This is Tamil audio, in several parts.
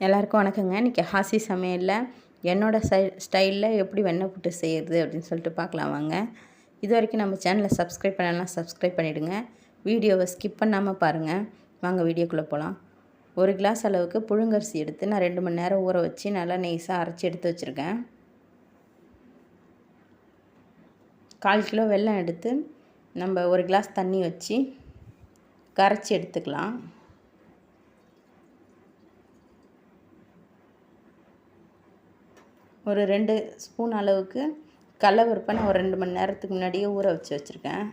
எல்லாருக்கும் வணக்கங்க. இன்றைக்கி ஹாசி சமையலில் என்னோடய ஸ்டைலில் எப்படி வெண்ணெய் புட்டு செய்கிறது அப்படின்னு சொல்லிட்டு பார்க்கலாம் வாங்க. இது வரைக்கும் நம்ம சேனலை சப்ஸ்கிரைப் பண்ணலாம், சப்ஸ்கிரைப் பண்ணிவிடுங்க. வீடியோவை ஸ்கிப் பண்ணாமல் பாருங்கள். வாங்க வீடியோக்குள்ளே போகலாம். 1 கிளாஸ் அளவுக்கு புழுங்கரிசி எடுத்து நான் 2 மணி நேரம் ஊற வச்சு நல்லா நைஸாக அரைச்சி எடுத்து வச்சுருக்கேன். 1/4 கிலோ வெல்லம் எடுத்து நம்ம 1 கிளாஸ் தண்ணி வச்சு கரைச்சி எடுத்துக்கலாம். ஒரு 2 ஸ்பூன் அளவுக்கு கடலைப்பருப்பை நான் ஒரு 2 மணி நேரத்துக்கு முன்னாடியே ஊற வச்சு வச்சுருக்கேன்.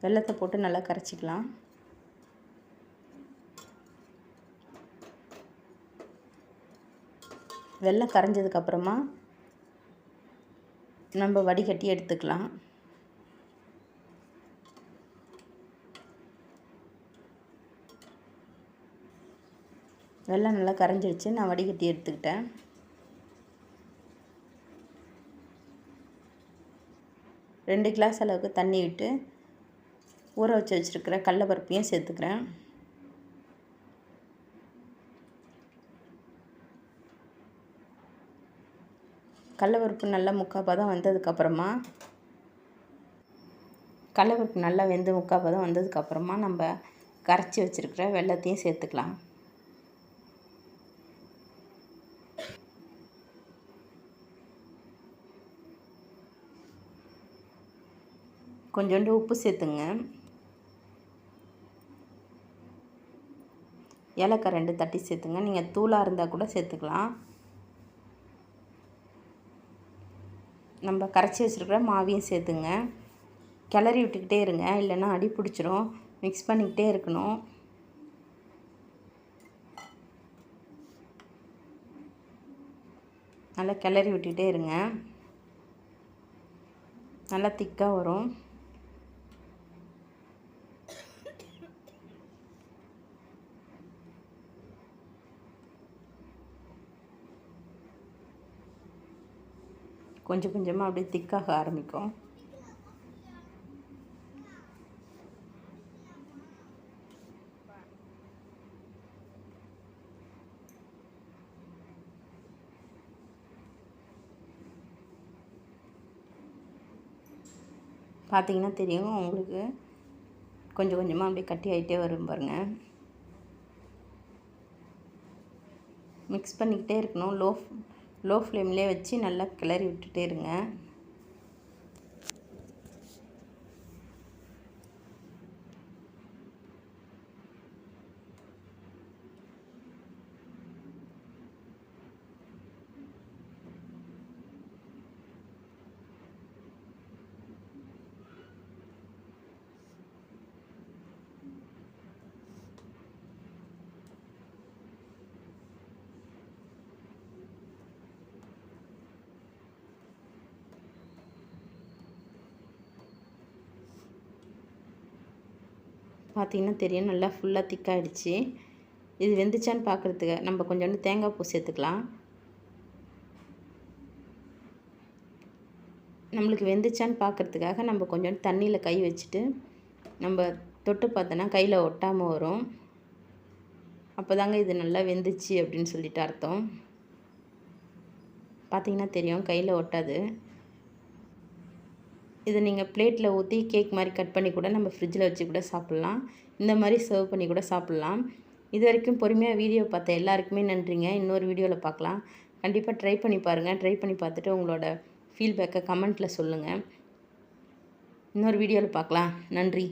வெல்லத்தை போட்டு நல்லா கரைச்சிக்கலாம். வெல்லம் கரைஞ்சதுக்கப்புறமா நம்ம வடிகட்டி எடுத்துக்கலாம். வெல்லம் நல்லா கரைஞ்சிடுச்சு, நான் வடிகட்டி எடுத்துக்கிட்டேன். ரெண்டு கிளாஸ் அளவுக்கு தண்ணி விட்டு ஊற வச்சு வச்சுருக்கிற கடலைப்பருப்பையும் சேர்த்துக்கிறேன். கடலைப்பருப்பு நல்லா முக்கால் பதம் வந்ததுக்கப்புறமா கடலைப்பருப்பு நல்லா வெந்து முக்கால் பதம் வந்ததுக்கப்புறமா நம்ம கரைச்சி வச்சுருக்கிற வெல்லத்தையும் சேர்த்துக்கலாம். கொஞ்சோண்டு உப்பு சேர்த்துங்க. ஏலக்காய் 2 தட்டி சேர்த்துங்க. நீங்கள் தூளாக இருந்தால் கூட சேர்த்துக்கலாம். நம்ம கரைச்சி வச்சுருக்கிற மாவையும் சேர்த்துங்க. கிளறி விட்டுக்கிட்டே இருங்க, இல்லைன்னா அடி பிடிச்சிரும். மிக்ஸ் பண்ணிக்கிட்டே இருக்கணும். நல்லா கிளறி விட்டுக்கிட்டே இருங்க, நல்லா திக்காக வரும். கொஞ்சம் கொஞ்சமாக அப்படியே திக்காக ஆரம்பிக்கும். பார்த்தீங்கன்னா தெரியும் உங்களுக்கு, கொஞ்சம் கொஞ்சமாக அப்படியே கட்டி ஆகிட்டே வரும் பாருங்கள். மிக்ஸ் பண்ணிக்கிட்டே இருக்கணும். லோ ஃப்ளேம்லேயே வச்சு நல்லா கிளறி விட்டுட்டே இருங்க. பார்த்திங்கன்னா தெரியும், நல்லா ஃபுல்லாக திக்காகிடுச்சு. இது வெந்துச்சான்னு பார்க்குறதுக்கு நம்ம கொஞ்சோண்டு தேங்காய் பூ சேர்த்துக்கலாம். நம்மளுக்கு வெந்துச்சான்னு பார்க்குறதுக்காக நம்ம கொஞ்சோண்டு தண்ணியில் கை வச்சுட்டு நம்ம தொட்டு பார்த்தோன்னா கையில் ஒட்டாமல் வரும். அப்போ தாங்க இது நல்லா வெந்துச்சு அப்படின்னு சொல்லிட்டு அர்த்தம். பார்த்திங்கன்னா தெரியும், கையில் ஒட்டாது. இதை நீங்கள் பிளேட்டில் ஊற்றி கேக் மாதிரி கட் பண்ணி கூட நம்ம ஃப்ரிட்ஜில் வச்சு கூட சாப்பிட்லாம். இந்த மாதிரி சர்வ் பண்ணி கூட சாப்பிட்லாம். இது வரைக்கும் பொறுமையாக வீடியோ பார்த்த எல்லாருக்குமே நன்றிங்க. இன்னொரு வீடியோவில் பார்க்கலாம். கண்டிப்பாக ட்ரை பண்ணி பாருங்கள். ட்ரை பண்ணி பார்த்துட்டு உங்களோட ஃபீட்பேக்கை கமெண்ட்டில் சொல்லுங்கள். இன்னொரு வீடியோவில் பார்க்கலாம். நன்றி.